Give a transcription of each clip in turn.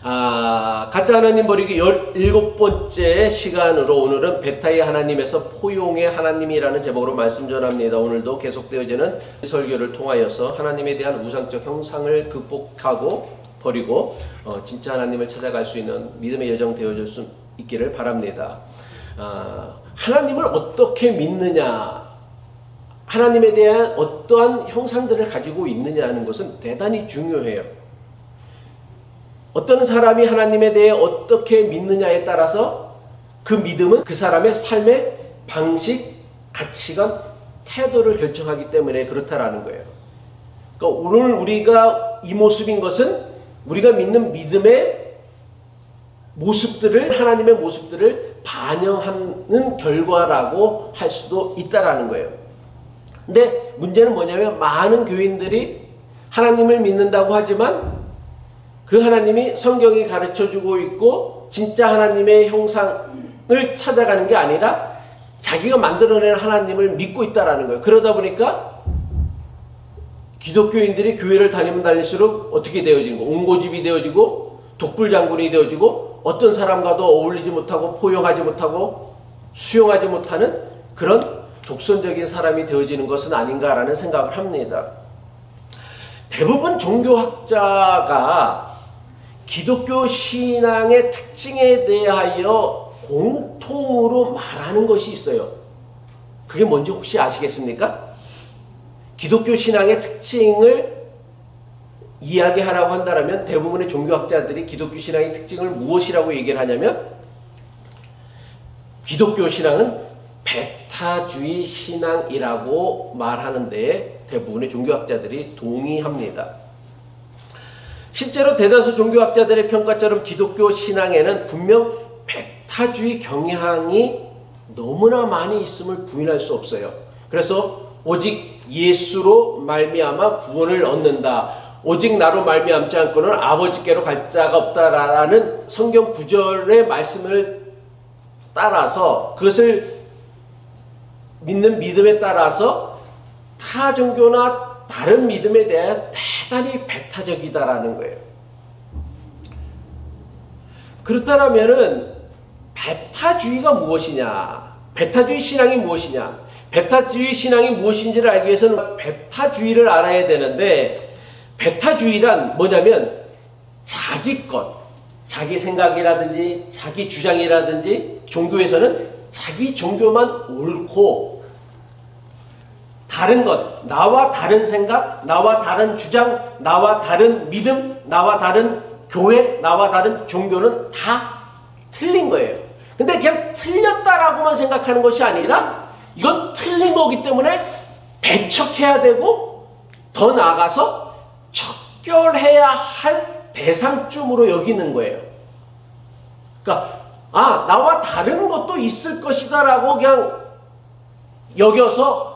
가짜 하나님 버리기 17번째 시간으로 오늘은 베타의 하나님에서 포용의 하나님이라는 제목으로 말씀 전합니다. 오늘도 계속되어지는 설교를 통하여서 하나님에 대한 우상적 형상을 극복하고 버리고 진짜 하나님을 찾아갈 수 있는 믿음의 여정 되어줄 수 있기를 바랍니다. 하나님을 어떻게 믿느냐, 하나님에 대한 어떠한 형상들을 가지고 있느냐 하는 것은 대단히 중요해요. 어떤 사람이 하나님에 대해 어떻게 믿느냐에 따라서 그 믿음은 그 사람의 삶의 방식, 가치관, 태도를 결정하기 때문에 그렇다라는 거예요. 그러니까 오늘 우리가 이 모습인 것은 우리가 믿는 믿음의 모습들을, 하나님의 모습들을 반영하는 결과라고 할 수도 있다라는 거예요. 근데 문제는 뭐냐면 많은 교인들이 하나님을 믿는다고 하지만 그 하나님이 성경이 가르쳐주고 있고 진짜 하나님의 형상을 찾아가는 게 아니라 자기가 만들어낸 하나님을 믿고 있다라는 거예요. 그러다 보니까 기독교인들이 교회를 다니면 다닐수록 어떻게 되어지는 거? 옹고집이 되어지고 독불장군이 되어지고 어떤 사람과도 어울리지 못하고 포용하지 못하고 수용하지 못하는 그런 독선적인 사람이 되어지는 것은 아닌가라는 생각을 합니다. 대부분 종교학자가 기독교 신앙의 특징에 대하여 공통으로 말하는 것이 있어요. 그게 뭔지 혹시 아시겠습니까? 기독교 신앙의 특징을 이야기하라고 한다면 대부분의 종교학자들이 기독교 신앙의 특징을 무엇이라고 얘기를 하냐면 기독교 신앙은 배타주의 신앙이라고 말하는데 대부분의 종교학자들이 동의합니다. 실제로 대다수 종교학자들의 평가처럼 기독교 신앙에는 분명 배타주의 경향이 너무나 많이 있음을 부인할 수 없어요. 그래서 오직 예수로 말미암아 구원을 얻는다, 오직 나로 말미암지 않고는 아버지께로 갈 자가 없다라는 성경 구절의 말씀을 따라서 그것을 믿는 믿음에 따라서 타 종교나 다른 믿음에 대해 대단히 배타적이다라는 거예요. 그렇다면은 배타주의가 무엇이냐? 배타주의 신앙이 무엇이냐? 배타주의 신앙이 무엇인지를 알기 위해서는 배타주의를 알아야 되는데, 배타주의란 뭐냐면 자기 것, 자기 생각이라든지 자기 주장이라든지 종교에서는 자기 종교만 옳고 다른 것, 나와 다른 생각, 나와 다른 주장, 나와 다른 믿음, 나와 다른 교회, 나와 다른 종교는 다 틀린 거예요. 근데 그냥 틀렸다라고만 생각하는 것이 아니라 이건 틀린 거기 때문에 배척해야 되고 더 나아가서 척결해야 할 대상쯤으로 여기는 거예요. 그러니까 나와 다른 것도 있을 것이다 라고 그냥 여겨서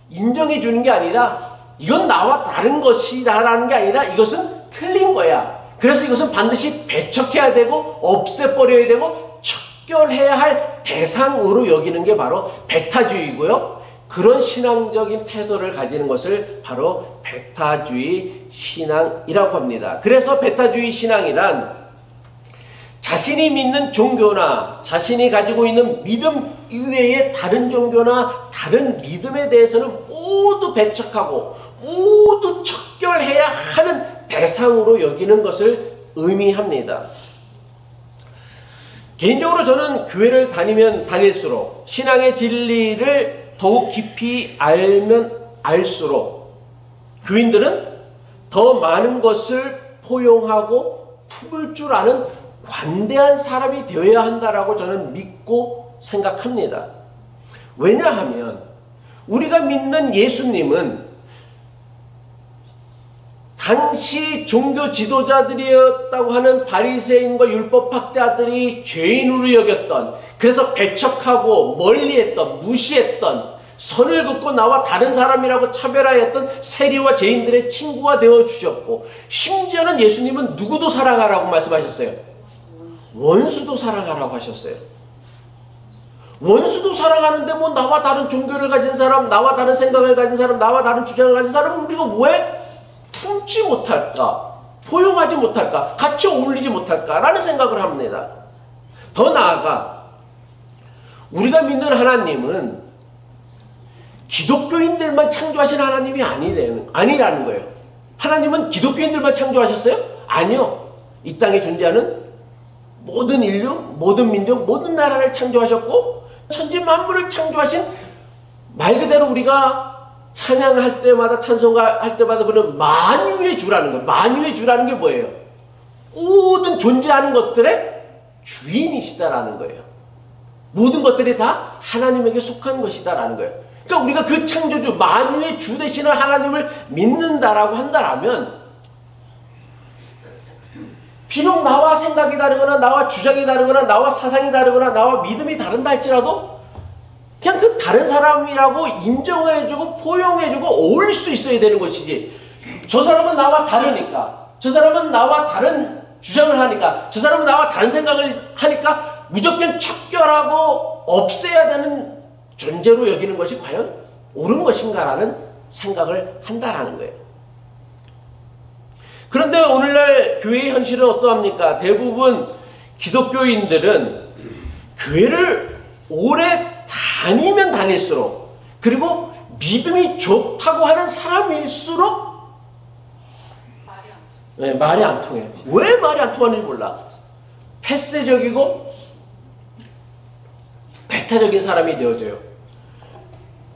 인정해 주는 게 아니라 이건 나와 다른 것이다 라는 게 아니라 이것은 틀린 거야. 그래서 이것은 반드시 배척해야 되고 없애버려야 되고 척결해야 할 대상으로 여기는 게 바로 배타주의고요. 그런 신앙적인 태도를 가지는 것을 바로 배타주의 신앙이라고 합니다. 그래서 배타주의 신앙이란 자신이 믿는 종교나 자신이 가지고 있는 믿음 이외의 다른 종교나 다른 믿음에 대해서는 모두 배척하고 모두 척결해야 하는 대상으로 여기는 것을 의미합니다. 개인적으로 저는 교회를 다니면 다닐수록 신앙의 진리를 더욱 깊이 알면 알수록 교인들은 더 많은 것을 포용하고 품을 줄 아는 관대한 사람이 되어야 한다라고 저는 믿고 생각합니다. 왜냐하면 우리가 믿는 예수님은 당시 종교 지도자들이었다고 하는 바리새인과 율법학자들이 죄인으로 여겼던, 그래서 배척하고 멀리했던, 무시했던, 선을 긋고 나와 다른 사람이라고 차별화했던 세리와 죄인들의 친구가 되어주셨고, 심지어는 예수님은 누구도 사랑하라고 말씀하셨어요. 원수도 사랑하라고 하셨어요. 원수도 사랑하는데 뭐 나와 다른 종교를 가진 사람, 나와 다른 생각을 가진 사람, 나와 다른 주장을 가진 사람은 우리가 왜 품지 못할까? 포용하지 못할까? 같이 어울리지 못할까라는 생각을 합니다. 더 나아가 우리가 믿는 하나님은 기독교인들만 창조하신 하나님이 아니라는 거예요. 하나님은 기독교인들만 창조하셨어요? 아니요. 이 땅에 존재하는 모든 인류, 모든 민족, 모든 나라를 창조하셨고 천지 만물을 창조하신 말 그대로 우리가 찬양할 때마다 찬송할 때마다 부르는 만유의 주라는 거예요. 만유의 주라는 게 뭐예요? 모든 존재하는 것들의 주인이시다라는 거예요. 모든 것들이 다 하나님에게 속한 것이다라는 거예요. 그러니까 우리가 그 창조주 만유의 주 되시는 하나님을 믿는다라고 한다라면 비록 나와 생각이 다르거나 나와 주장이 다르거나 나와 사상이 다르거나 나와 믿음이 다른다 할지라도 그냥 그 다른 사람이라고 인정해주고 포용해주고 어울릴 수 있어야 되는 것이지, 저 사람은 나와 다르니까, 저 사람은 나와 다른 주장을 하니까, 저 사람은 나와 다른 생각을 하니까 무조건 척결하고 없애야 되는 존재로 여기는 것이 과연 옳은 것인가라는 생각을 한다라는 거예요. 그런데 오늘날 교회의 현실은 어떠합니까? 대부분 기독교인들은 교회를 오래 다니면 다닐수록, 그리고 믿음이 좋다고 하는 사람일수록 말이 안 통해요. 왜 말이 안 통하는지 몰라. 폐쇄적이고 배타적인 사람이 되어져요.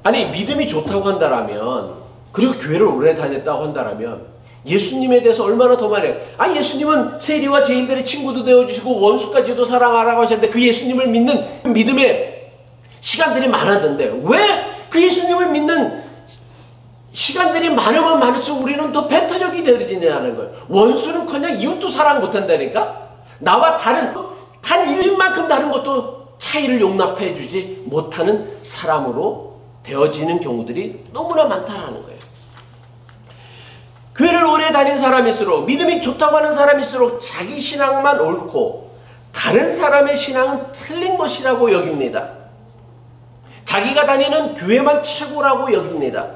아니, 믿음이 좋다고 한다라면, 그리고 교회를 오래 다녔다고 한다라면 예수님에 대해서 얼마나 더 말해요. 아, 예수님은 세리와 죄인들의 친구도 되어주시고 원수까지도 사랑하라고 하셨는데 그 예수님을 믿는 그 믿음의 시간들이 많았는데 왜 그 예수님을 믿는 시간들이 많으면 많을수록 우리는 더 배타적이 되어지냐는 거예요. 원수는커녕 이웃도 사랑 못한다니까. 나와 다른 단 1인만큼 다른 것도 차이를 용납해 주지 못하는 사람으로 되어지는 경우들이 너무나 많다라는 거예요. 교회를 오래 다닌 사람일수록, 믿음이 좋다고 하는 사람일수록 자기 신앙만 옳고 다른 사람의 신앙은 틀린 것이라고 여깁니다. 자기가 다니는 교회만 최고라고 여깁니다.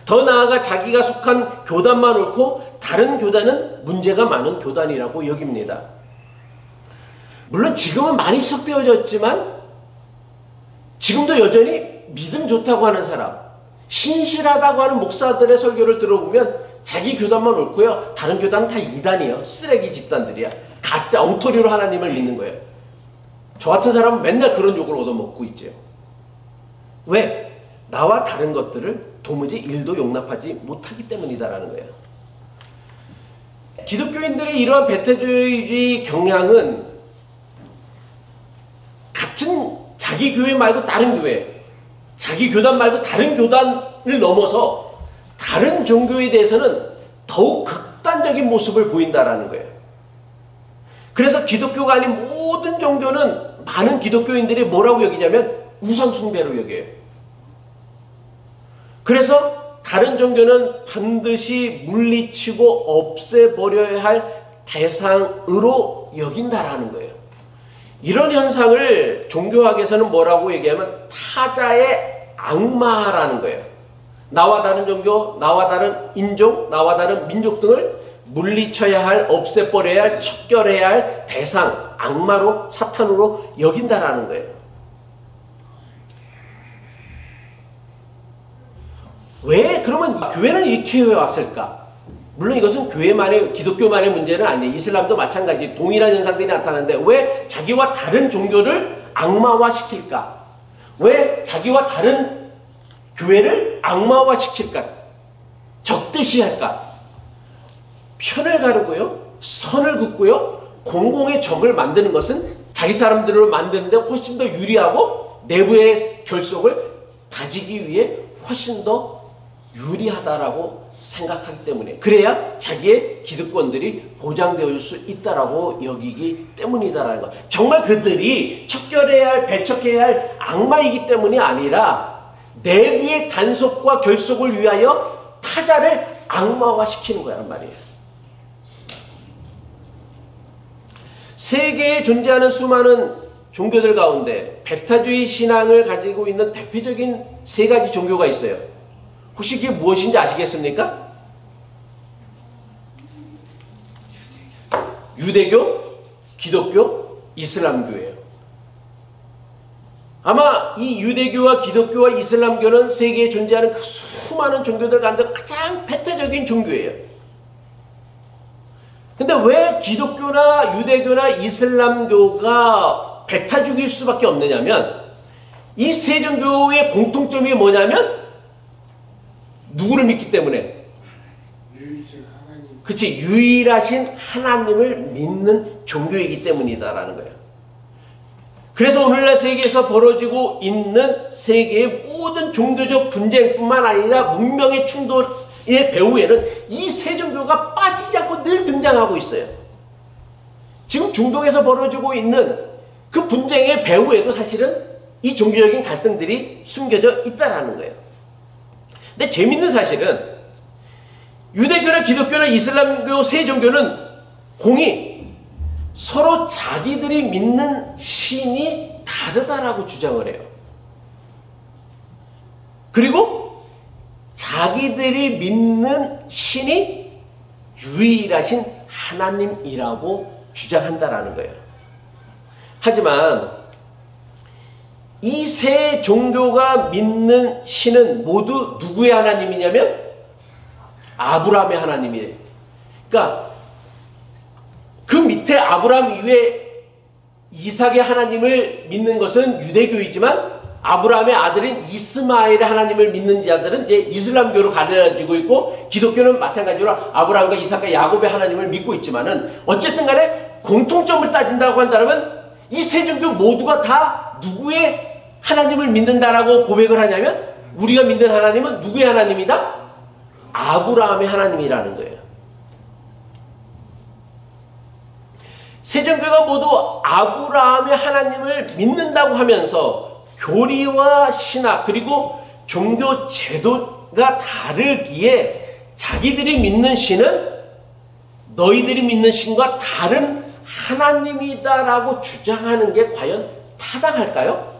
더 나아가 자기가 속한 교단만 옳고 다른 교단은 문제가 많은 교단이라고 여깁니다. 물론 지금은 많이 시작되어졌지만 지금도 여전히 믿음 좋다고 하는 사람, 신실하다고 하는 목사들의 설교를 들어보면 자기 교단만 옳고요, 다른 교단은 다 이단이에요. 쓰레기 집단들이야. 가짜 엉터리로 하나님을 믿는 거예요. 저 같은 사람은 맨날 그런 욕을 얻어먹고 있죠. 왜? 나와 다른 것들을 도무지 일도 용납하지 못하기 때문이다라는 거예요. 기독교인들의 이러한 배타주의 경향은 같은 자기 교회 말고 다른 교회, 자기 교단 말고 다른 교단을 넘어서 다른 종교에 대해서는 더욱 극단적인 모습을 보인다라는 거예요. 그래서 기독교가 아닌 모든 종교는 많은 기독교인들이 뭐라고 여기냐면 우상숭배로 여겨요. 그래서 다른 종교는 반드시 물리치고 없애버려야 할 대상으로 여긴다라는 거예요. 이런 현상을 종교학에서는 뭐라고 얘기하면 타자의 악마라는 거예요. 나와 다른 종교, 나와 다른 인종, 나와 다른 민족 등을 물리쳐야 할, 없애버려야 할, 척결해야 할 대상, 악마로, 사탄으로 여긴다라는 거예요. 왜 그러면 교회는 이렇게 해왔을까? 물론 이것은 교회만의, 기독교만의 문제는 아니에요. 이슬람도 마찬가지 동일한 현상들이 나타나는데 왜 자기와 다른 종교를 악마화시킬까? 왜 자기와 다른 교회를 악마화시킬까? 적대시할까? 편을 가르고요, 선을 긋고요, 공공의 적을 만드는 것은 자기 사람들을 만드는데 훨씬 더 유리하고 내부의 결속을 다지기 위해 훨씬 더 유리하다라고 생각하기 때문에, 그래야 자기의 기득권들이 보장되어질 수 있다라고 여기기 때문이다라는 것. 정말 그들이 척결해야 할, 배척해야 할 악마이기 때문이 아니라 내부의 단속과 결속을 위하여 타자를 악마화시키는 거란 말이에요. 세계에 존재하는 수많은 종교들 가운데 배타주의 신앙을 가지고 있는 대표적인 세 가지 종교가 있어요. 혹시 그게 무엇인지 아시겠습니까? 유대교, 기독교, 이슬람교예요. 아마 이 유대교와 기독교와 이슬람교는 세계에 존재하는 그 수많은 종교들 가운데 가장 배타적인 종교예요. 근데 왜 기독교나 유대교나 이슬람교가 배타적일 수밖에 없느냐면 이 세 종교의 공통점이 뭐냐면 누구를 믿기 때문에? 그치, 유일하신 하나님을 믿는 종교이기 때문이다라는 거예요. 그래서 오늘날 세계에서 벌어지고 있는 세계의 모든 종교적 분쟁뿐만 아니라 문명의 충돌의 배후에는 이 세 종교가 빠지지 않고 늘 등장하고 있어요. 지금 중동에서 벌어지고 있는 그 분쟁의 배후에도 사실은 이 종교적인 갈등들이 숨겨져 있다라는 거예요. 근데 재밌는 사실은 유대교나 기독교나 이슬람교 세 종교는 공이 서로 자기들이 믿는 신이 다르다라고 주장을 해요. 그리고 자기들이 믿는 신이 유일하신 하나님이라고 주장한다라는 거예요. 하지만 이 세 종교가 믿는 신은 모두 누구의 하나님이냐면 아브라함의 하나님이에요. 그러니까 그 밑에 아브라함 이후에 이삭의 하나님을 믿는 것은 유대교이지만 아브라함의 아들인 이스마엘의 하나님을 믿는 자들은 이제 이슬람교로 가려지고 있고, 기독교는 마찬가지로 아브라함과 이삭과 야곱의 하나님을 믿고 있지만은 어쨌든 간에 공통점을 따진다고 한다면 이 세 종교 모두가 다 누구의 하나님을 믿는다라고 고백을 하냐면 우리가 믿는 하나님은 누구의 하나님이다? 아브라함의 하나님이라는 거예요. 세 종교가 모두 아브라함의 하나님을 믿는다고 하면서 교리와 신학 그리고 종교 제도가 다르기에 자기들이 믿는 신은 너희들이 믿는 신과 다른 하나님이다라고 주장하는 게 과연 타당할까요?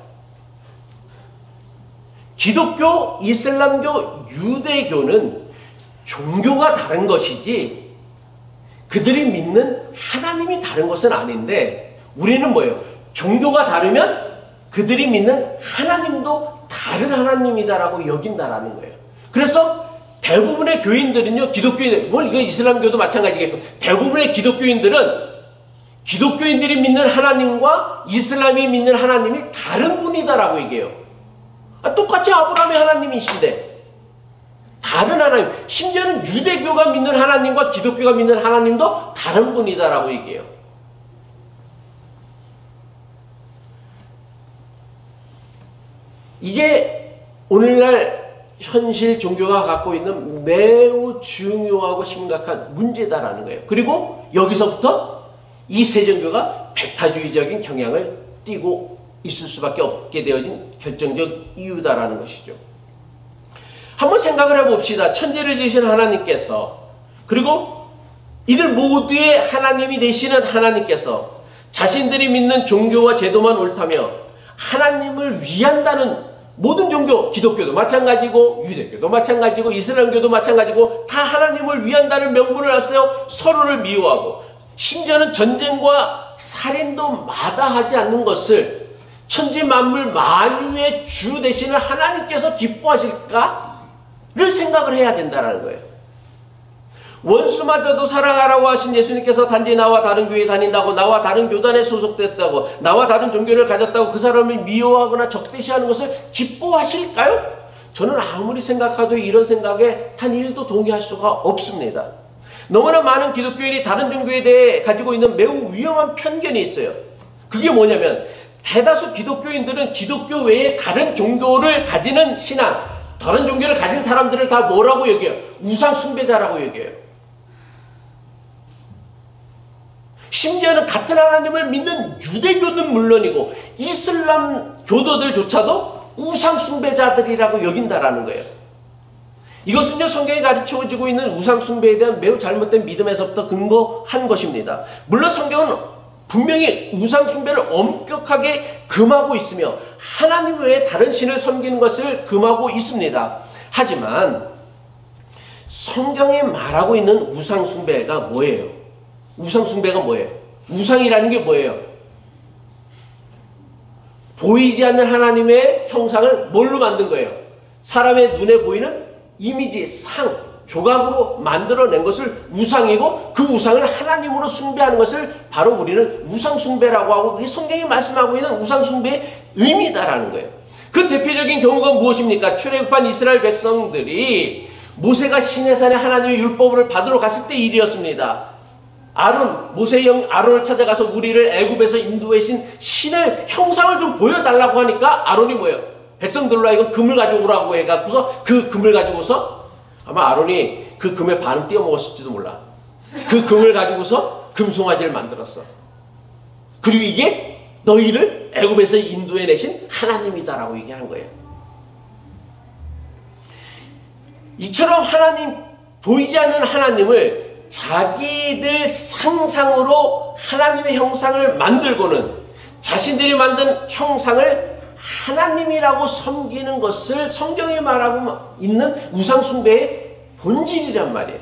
기독교, 이슬람교, 유대교는 종교가 다른 것이지 그들이 믿는 하나님이 다른 것은 아닌데, 우리는 뭐예요? 종교가 다르면 그들이 믿는 하나님도 다른 하나님이다라고 여긴다라는 거예요. 그래서 대부분의 교인들은요, 기독교인들, 이건 이슬람교도 마찬가지겠고, 대부분의 기독교인들은 기독교인들이 믿는 하나님과 이슬람이 믿는 하나님이 다른 분이다라고 얘기해요. 똑같이 아브라함의 하나님이신데 다른 하나님, 심지어는 유대교가 믿는 하나님과 기독교가 믿는 하나님도 다른 분이다라고 얘기해요. 이게 오늘날 현실 종교가 갖고 있는 매우 중요하고 심각한 문제다라는 거예요. 그리고 여기서부터 이 세 종교가 배타주의적인 경향을 띠고 있을 수밖에 없게 되어진 결정적 이유다라는 것이죠. 한번 생각을 해봅시다. 천지를 지으신 하나님께서, 그리고 이들 모두의 하나님이 되시는 하나님께서 자신들이 믿는 종교와 제도만 옳다며 하나님을 위한다는 모든 종교, 기독교도 마찬가지고 유대교도 마찬가지고 이슬람교도 마찬가지고 다 하나님을 위한다는 명분을 앞세워 서로를 미워하고 심지어는 전쟁과 살인도 마다하지 않는 것을 천지 만물 만유의 주 되시는 하나님께서 기뻐하실까를 생각을 해야 된다는 거예요. 원수마저도 사랑하라고 하신 예수님께서 단지 나와 다른 교회에 다닌다고, 나와 다른 교단에 소속됐다고, 나와 다른 종교를 가졌다고 그 사람을 미워하거나 적대시하는 것을 기뻐하실까요? 저는 아무리 생각해도 이런 생각에 단 1도 동의할 수가 없습니다. 너무나 많은 기독교인이 다른 종교에 대해 가지고 있는 매우 위험한 편견이 있어요. 그게 뭐냐면 대다수 기독교인들은 기독교 외에 다른 종교를 가지는 신앙, 다른 종교를 가진 사람들을 다 뭐라고 여겨요? 우상 숭배자라고 여겨요. 심지어는 같은 하나님을 믿는 유대교는 물론이고 이슬람 교도들조차도 우상 숭배자들이라고 여긴다라는 거예요. 이것은요, 성경에 가르쳐지고 있는 우상 숭배에 대한 매우 잘못된 믿음에서부터 근거한 것입니다. 물론 성경은 분명히 우상 숭배를 엄격하게 금하고 있으며 하나님 외에 다른 신을 섬기는 것을 금하고 있습니다. 하지만 성경에 말하고 있는 우상 숭배가 뭐예요? 우상 숭배가 뭐예요? 우상이라는 게 뭐예요? 보이지 않는 하나님의 형상을 뭘로 만든 거예요? 사람의 눈에 보이는 이미지, 상, 조각으로 만들어낸 것을 우상이고 그 우상을 하나님으로 숭배하는 것을 바로 우리는 우상 숭배라고 하고 그게 성경이 말씀하고 있는 우상 숭배의 의미다라는 거예요. 그 대표적인 경우가 무엇입니까? 출애굽한 이스라엘 백성들이 모세가 시내산에 하나님의 율법을 받으러 갔을 때 일이었습니다. 모세의 형 아론을 찾아가서 우리를 애굽에서 인도하신 신의 형상을 좀 보여달라고 하니까 아론이 뭐예요? 백성들로 하여금 금을 가져오라고 해갖고서 그 금을 가지고서 아마 아론이 그 금의 반은 띄어먹었을지도 몰라. 그 금을 가지고서 금송아지를 만들었어. 그리고 이게 너희를 애굽에서 인도해내신 하나님이다라고 얘기하는 거예요. 이처럼 하나님, 보이지 않는 하나님을 자기들 상상으로 하나님의 형상을 만들고는 자신들이 만든 형상을 하나님이라고 섬기는 것을 성경에 말하고 있는 우상숭배의 본질이란 말이에요.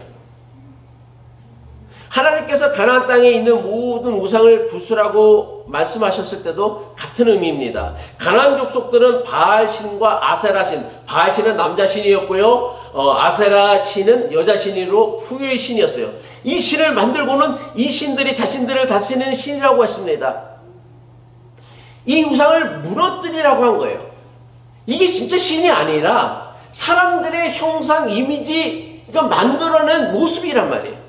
하나님께서 가나안 땅에 있는 모든 우상을 부수라고 말씀하셨을 때도 같은 의미입니다. 가나안 족속들은 바알신과 아세라신, 바알신은 남자신이었고요, 아세라 신은 여자 신으로 풍요의 신이었어요. 이 신을 만들고는 이 신들이 자신들을 다스리는 신이라고 했습니다. 이 우상을 무너뜨리라고 한 거예요. 이게 진짜 신이 아니라 사람들의 형상, 이미지가 만들어낸 모습이란 말이에요.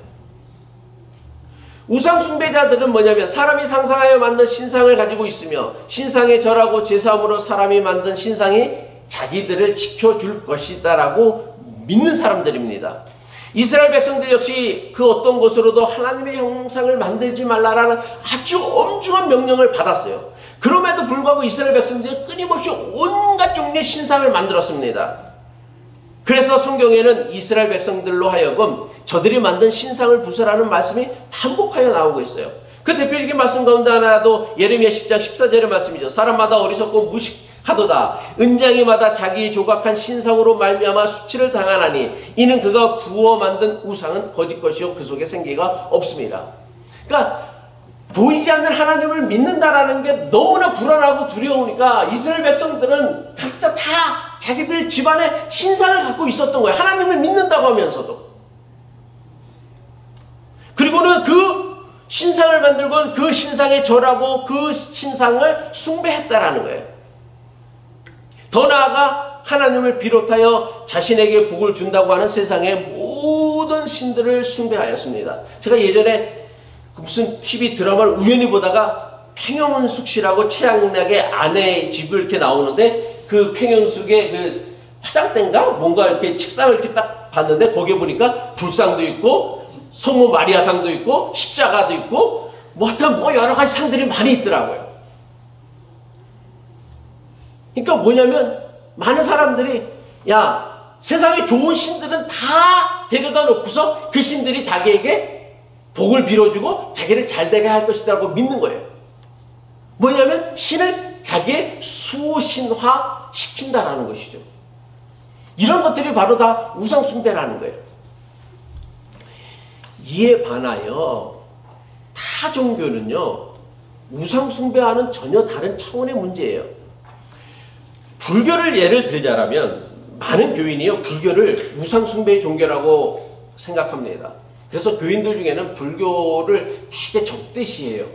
우상 숭배자들은 뭐냐면 사람이 상상하여 만든 신상을 가지고 있으며 신상에 절하고 제사함으로 사람이 만든 신상이 자기들을 지켜줄 것이다 라고 믿는 사람들입니다. 이스라엘 백성들 역시 그 어떤 것으로도 하나님의 형상을 만들지 말라라는 아주 엄중한 명령을 받았어요. 그럼에도 불구하고 이스라엘 백성들이 끊임없이 온갖 종류의 신상을 만들었습니다. 그래서 성경에는 이스라엘 백성들로 하여금 저들이 만든 신상을 부수라는 말씀이 반복하여 나오고 있어요. 그 대표적인 말씀 가운데 하나도 예레미야 10장 14절의 말씀이죠. 사람마다 어리석고 무식하도다. 은장이마다 자기 조각한 신상으로 말미암아 수치를 당하나니 이는 그가 부어 만든 우상은 거짓 것이요 그 속에 생기가 없습니다. 그러니까 보이지 않는 하나님을 믿는다라는 게 너무나 불안하고 두려우니까 이스라엘 백성들은 각자 다 자기들 집안에 신상을 갖고 있었던 거예요. 하나님을 믿는다고 하면서도. 그리고는 그 신상을 만들고 그 신상에 절하고 그 신상을 숭배했다라는 거예요. 더 나아가 하나님을 비롯하여 자신에게 복을 준다고 하는 세상의 모든 신들을 숭배하였습니다. 제가 예전에 무슨 TV 드라마를 우연히 보다가 팽영은숙 씨라고 최양락의 아내의 집을 이렇게 나오는데 그 팽영숙의 그 화장대인가 뭔가 이렇게 책상을 이렇게 딱 봤는데 거기에 보니까 불상도 있고 성모 마리아상도 있고 십자가도 있고 뭐 하여튼 뭐 여러 가지 상들이 많이 있더라고요. 그러니까 뭐냐면 많은 사람들이 야 세상에 좋은 신들은 다 데려다 놓고서 그 신들이 자기에게 복을 빌어주고 자기를 잘되게 할 것이라고 믿는 거예요. 뭐냐면 신을 자기의 수신화 시킨다라는 것이죠. 이런 것들이 바로 다 우상숭배라는 거예요. 이에 반하여 타 종교는요 우상숭배와는 전혀 다른 차원의 문제예요. 불교를 예를 들자라면 많은 교인이요 불교를 우상숭배의 종교라고 생각합니다. 그래서 교인들 중에는 불교를 되게 적대시해요.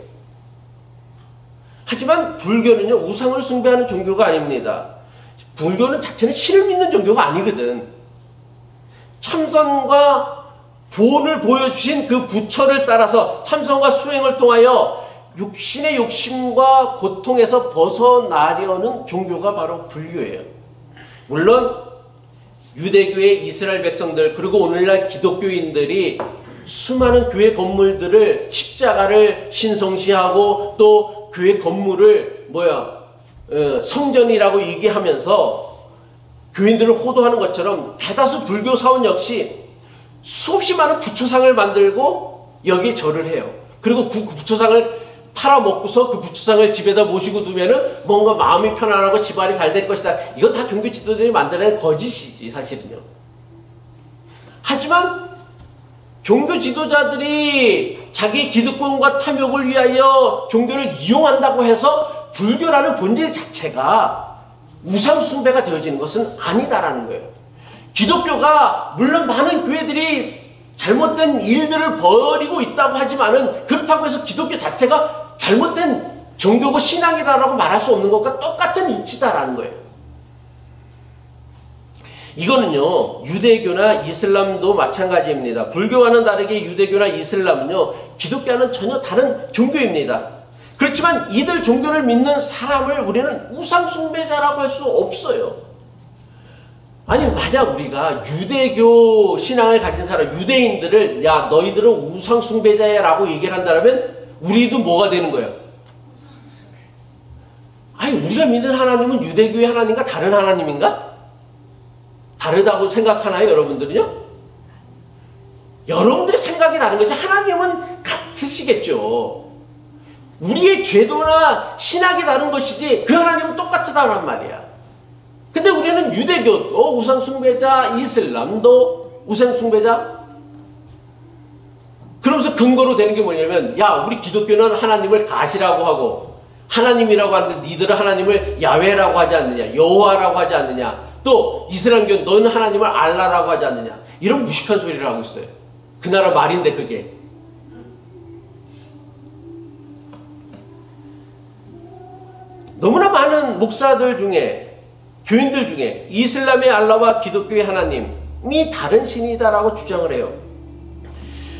하지만 불교는요 우상을 숭배하는 종교가 아닙니다. 불교는 자체는 신을 믿는 종교가 아니거든. 참선과 본을 보여주신 그 부처를 따라서 참선과 수행을 통하여 육신의 욕심과 고통에서 벗어나려는 종교가 바로 불교예요. 물론 유대교의 이스라엘 백성들 그리고 오늘날 기독교인들이 수많은 교회 건물들을 십자가를 신성시하고 또 교회 건물을 성전이라고 얘기하면서 교인들을 호도하는 것처럼 대다수 불교 사원 역시 수없이 많은 부처상을 만들고 여기에 절을 해요. 그리고 그 부처상을 팔아먹고서 그 부처상을 집에다 모시고 두면은 뭔가 마음이 편안하고 집안이 잘 될 것이다. 이건 다 종교 지도자들이 만들어낸 거짓이지 사실은요. 하지만 종교 지도자들이 자기 기득권과 탐욕을 위하여 종교를 이용한다고 해서 불교라는 본질 자체가 우상숭배가 되어지는 것은 아니다라는 거예요. 기독교가 물론 많은 교회들이 잘못된 일들을 벌이고 있다고 하지만은 그렇다고 해서 기독교 자체가 잘못된 종교고 신앙이다라고 말할 수 없는 것과 똑같은 이치다라는 거예요. 이거는요, 유대교나 이슬람도 마찬가지입니다. 불교와는 다르게 유대교나 이슬람은요, 기독교와는 전혀 다른 종교입니다. 그렇지만 이들 종교를 믿는 사람을 우리는 우상숭배자라고 할 수 없어요. 아니, 만약 우리가 유대교 신앙을 가진 사람, 유대인들을 야, 너희들은 우상숭배자야 라고 얘기를 한다면 우리도 뭐가 되는 거예요? 아니, 우리가 믿는 하나님은 유대교의 하나님과 다른 하나님인가? 다르다고 생각하나요, 여러분들은요? 여러분들의 생각이 다른 거죠. 하나님은 같으시겠죠. 우리의 죄도나 신학이 다른 것이지 그 하나님은 똑같다란 말이야. 근데 우리는 유대교도 우상숭배자, 이슬람도 우상숭배자. 그러면서 근거로 되는 게 뭐냐면, 야, 우리 기독교는 하나님을 가시라고 하고 하나님이라고 하는데 니들은 하나님을 야훼라고 하지 않느냐, 여호와라고 하지 않느냐, 또 이슬람교는 너는 하나님을 알라라고 하지 않느냐, 이런 무식한 소리를 하고 있어요. 그 나라 말인데 그게. 너무나 많은 목사들 중에, 교인들 중에 이슬람의 알라와 기독교의 하나님이 다른 신이다라고 주장을 해요.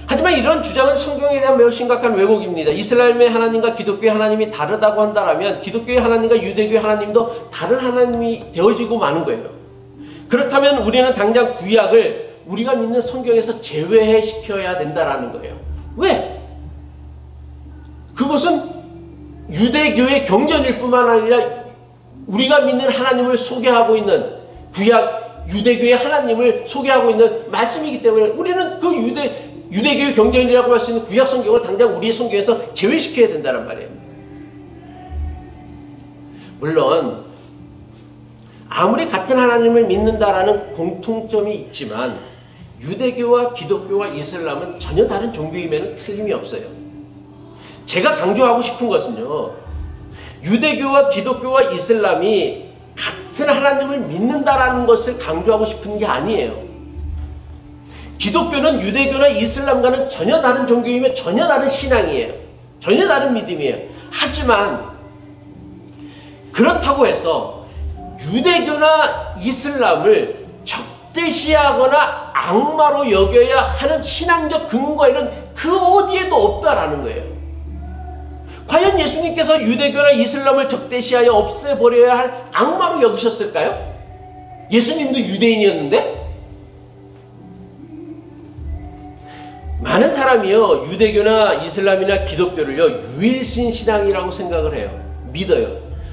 하지만 이런 주장은 성경에 대한 매우 심각한 왜곡입니다. 이슬람의 하나님과 기독교의 하나님이 다르다고 한다면 기독교의 하나님과 유대교의 하나님도 다른 하나님이 되어지고 마는 거예요. 그렇다면 우리는 당장 구약을 우리가 믿는 성경에서 제외시켜야 된다라는 거예요. 왜? 그것은 유대교의 경전일 뿐만 아니라 우리가 믿는 하나님을 소개하고 있는, 구약 유대교의 하나님을 소개하고 있는 말씀이기 때문에 우리는 그 유대교의 경전이라고 할 수 있는 구약 성경을 당장 우리의 성경에서 제외시켜야 된다는 말이에요. 물론 아무리 같은 하나님을 믿는다라는 공통점이 있지만 유대교와 기독교와 이슬람은 전혀 다른 종교임에는 틀림이 없어요. 제가 강조하고 싶은 것은요, 유대교와 기독교와 이슬람이 같은 하나님을 믿는다라는 것을 강조하고 싶은 게 아니에요. 기독교는 유대교나 이슬람과는 전혀 다른 종교이며 전혀 다른 신앙이에요. 전혀 다른 믿음이에요. 하지만 그렇다고 해서 유대교나 이슬람을 적대시하거나 악마로 여겨야 하는 신앙적 근거에는 그 어디에도 없다라는 거예요. 과연 예수님께서 유대교나 이슬람을 적대시하여 없애버려야 할 악마로 여기셨을까요? 예수님도 유대인이었는데? 많은 사람이요, 유대교나 이슬람이나 기독교를요, 유일신 신앙이라고 생각을 해요. 믿어요.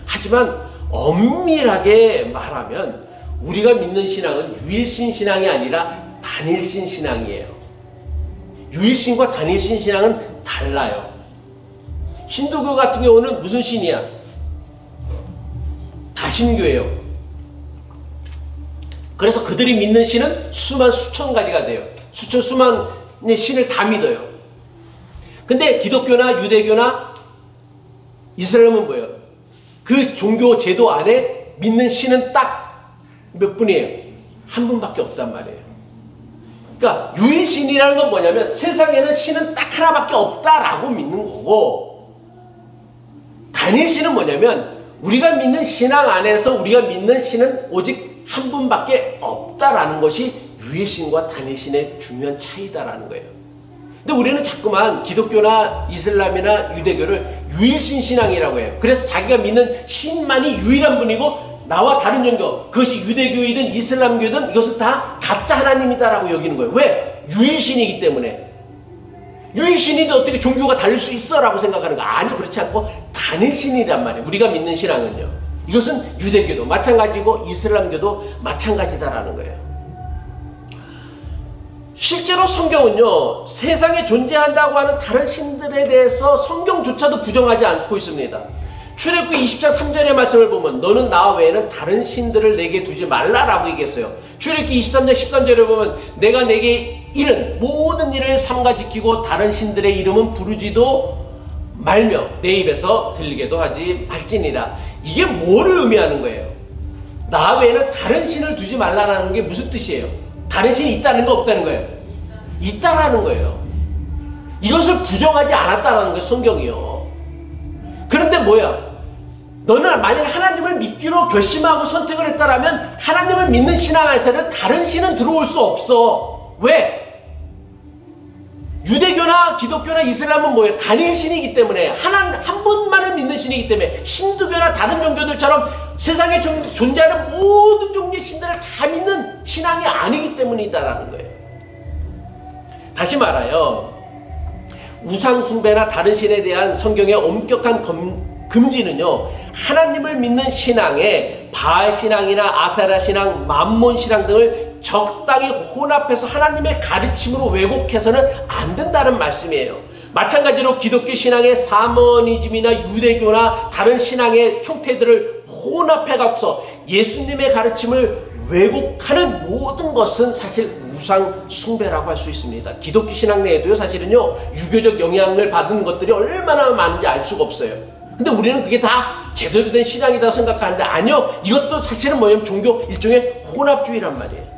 하지만 엄밀하게 말하면 우리가 믿는 신앙은 유일신 신앙이 아니라 단일신 신앙이에요. 유일신과 단일신 신앙은 달라요. 힌두교 같은 경우는 무슨 신이야? 다신교예요. 그래서 그들이 믿는 신은 수천 가지가 돼요. 수만의 신을 다 믿어요. 근데 기독교나 유대교나 이슬람은 뭐예요? 그 종교 제도 안에 믿는 신은 딱 몇 분이에요? 한 분밖에 없단 말이에요. 그러니까 유일신이라는 건 뭐냐면 세상에는 신은 딱 하나밖에 없다라고 믿는 거고, 단일신은 뭐냐면 우리가 믿는 신앙 안에서 우리가 믿는 신은 오직 한 분밖에 없다라는 것이 유일신과 단일신의 중요한 차이다라는 거예요. 근데 우리는 자꾸만 기독교나 이슬람이나 유대교를 유일신 신앙이라고 해요. 그래서 자기가 믿는 신만이 유일한 분이고 나와 다른 종교, 그것이 유대교이든 이슬람교이든 이것은 다 가짜 하나님이다라고 여기는 거예요. 왜? 유일신이기 때문에. 유일신인데 어떻게 종교가 다를 수 있어? 라고 생각하는 거. 아니, 그렇지 않고 단일신이란 말이에요. 우리가 믿는 신앙은요. 이것은 유대교도 마찬가지고 이슬람교도 마찬가지다라는 거예요. 실제로 성경은요, 세상에 존재한다고 하는 다른 신들에 대해서 성경조차도 부정하지 않고 있습니다. 출애굽기 20장 3절의 말씀을 보면 너는 나 외에는 다른 신들을 내게 두지 말라라고 얘기했어요. 출애굽기 23장 13절에 보면 내가 내게 일은 모든 일을 삼가 지키고 다른 신들의 이름은 부르지도 말며 내 입에서 들리게도 하지 말지니라. 이게 뭐를 의미하는 거예요? 나 외에는 다른 신을 두지 말라는 게 무슨 뜻이에요? 다른 신이 있다는 거 없다는 거예요? 있다라는 거예요. 이것을 부정하지 않았다는 거예요, 성경이요. 그런데 뭐야? 너는 만약에 하나님을 믿기로 결심하고 선택을 했다라면 하나님을 믿는 신앙 안에서는 다른 신은 들어올 수 없어. 왜? 유대교나 기독교나 이슬람은 뭐예요? 단일 신이기 때문에 한 분만을 믿는 신이기 때문에 힌두교나 다른 종교들처럼 세상에 존재하는 모든 종류의 신들을 다 믿는 신앙이 아니기 때문이다라는 거예요. 다시 말하여 우상 숭배나 다른 신에 대한 성경의 엄격한 금지는요, 하나님을 믿는 신앙에 바알 신앙이나 아세라 신앙, 맘몬 신앙 등을 적당히 혼합해서 하나님의 가르침으로 왜곡해서는 안 된다는 말씀이에요. 마찬가지로 기독교 신앙의 사머니즘이나 유대교나 다른 신앙의 형태들을 혼합해갖고서 예수님의 가르침을 왜곡하는 모든 것은 사실 우상 숭배라고 할 수 있습니다. 기독교 신앙 내에도요, 사실은요, 유교적 영향을 받은 것들이 얼마나 많은지 알 수가 없어요. 근데 우리는 그게 다 제대로 된 신앙이라고 생각하는데 아니요, 이것도 사실은 뭐냐면 종교 일종의 혼합주의란 말이에요.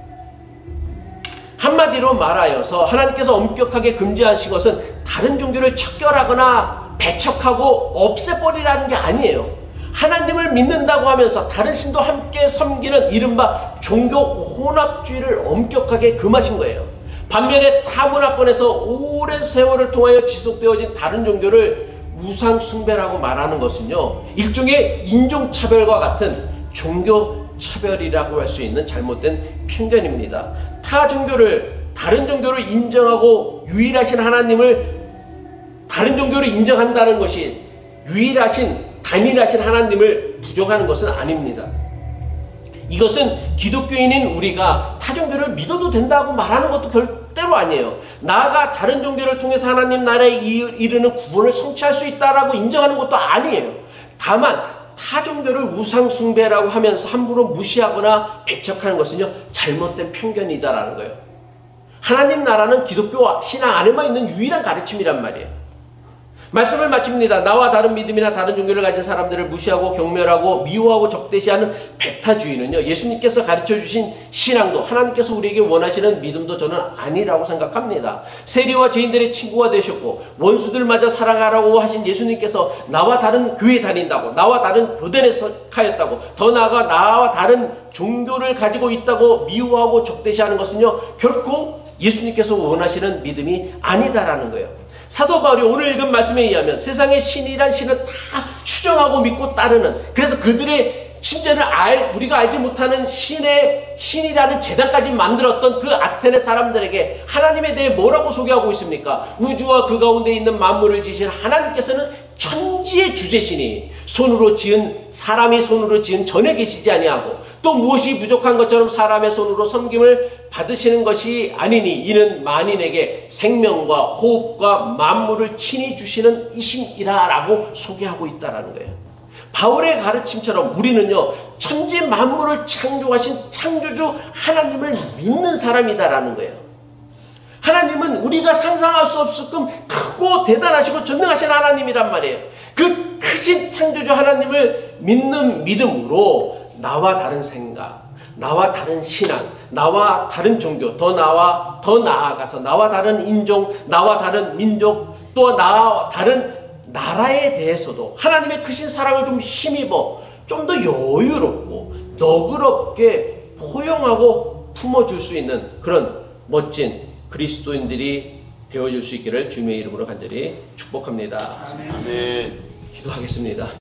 한마디로 말하여서 하나님께서 엄격하게 금지하신 것은 다른 종교를 척결하거나 배척하고 없애버리라는 게 아니에요. 하나님을 믿는다고 하면서 다른 신도 함께 섬기는 이른바 종교 혼합주의를 엄격하게 금하신 거예요. 반면에 타문화권에서 오랜 세월을 통하여 지속되어진 다른 종교를 우상 숭배라고 말하는 것은요, 일종의 인종차별과 같은 종교차별이라고 할 수 있는 잘못된 편견입니다. 타 종교를 다른 종교를 인정하고 유일하신 하나님을 다른 종교를 인정한다는 것이 유일하신 단일하신 하나님을 부정하는 것은 아닙니다. 이것은 기독교인인 우리가 타 종교를 믿어도 된다고 말하는 것도 절대로 아니에요. 나아가 다른 종교를 통해서 하나님 나라에 이르는 구원을 성취할 수 있다라고 인정하는 것도 아니에요. 다만 타 종교를 우상 숭배라고 하면서 함부로 무시하거나 배척하는 것은요, 잘못된 편견이다라는 거예요. 하나님 나라는 기독교 신앙 안에만 있는 유일한 가르침이란 말이에요. 말씀을 마칩니다. 나와 다른 믿음이나 다른 종교를 가진 사람들을 무시하고 경멸하고 미워하고 적대시하는 배타주의는요, 예수님께서 가르쳐주신 신앙도 하나님께서 우리에게 원하시는 믿음도 저는 아니라고 생각합니다. 세리와 죄인들의 친구가 되셨고 원수들마저 사랑하라고 하신 예수님께서 나와 다른 교회 다닌다고, 나와 다른 교단에 속하였다고, 더 나아가 나와 다른 종교를 가지고 있다고 미워하고 적대시하는 것은요, 결코 예수님께서 원하시는 믿음이 아니다라는 거예요. 사도 바울이 오늘 읽은 말씀에 의하면 세상의 신이란 신은 다 추정하고 믿고 따르는, 그래서 그들의 심지어는 우리가 알지 못하는 신이라는 제단까지 만들었던 그 아테네 사람들에게 하나님에 대해 뭐라고 소개하고 있습니까? 우주와 그 가운데 있는 만물을 지으신 하나님께서는 천지의 주제시니 사람이 손으로 지은 전에 계시지 아니하고 또 무엇이 부족한 것처럼 사람의 손으로 섬김을 받으시는 것이 아니니 이는 만인에게 생명과 호흡과 만물을 친히 주시는 이심이라 라고 소개하고 있다는 거예요. 바울의 가르침처럼 우리는요, 천지 만물을 창조하신 창조주 하나님을 믿는 사람이다라는 거예요. 하나님은 우리가 상상할 수 없을 끔 크고 대단하시고 전능하신 하나님이란 말이에요. 그 크신 창조주 하나님을 믿는 믿음으로 나와 다른 생각, 나와 다른 신앙, 나와 다른 종교, 더 나아가서 나와 다른 인종, 나와 다른 민족, 또 나와 다른 나라에 대해서도 하나님의 크신 사랑을 좀 힘입어 좀 더 여유롭고 너그럽게 포용하고 품어줄 수 있는 그런 멋진 그리스도인들이 되어줄 수 있기를 주님의 이름으로 간절히 축복합니다. 아멘. 기도하겠습니다.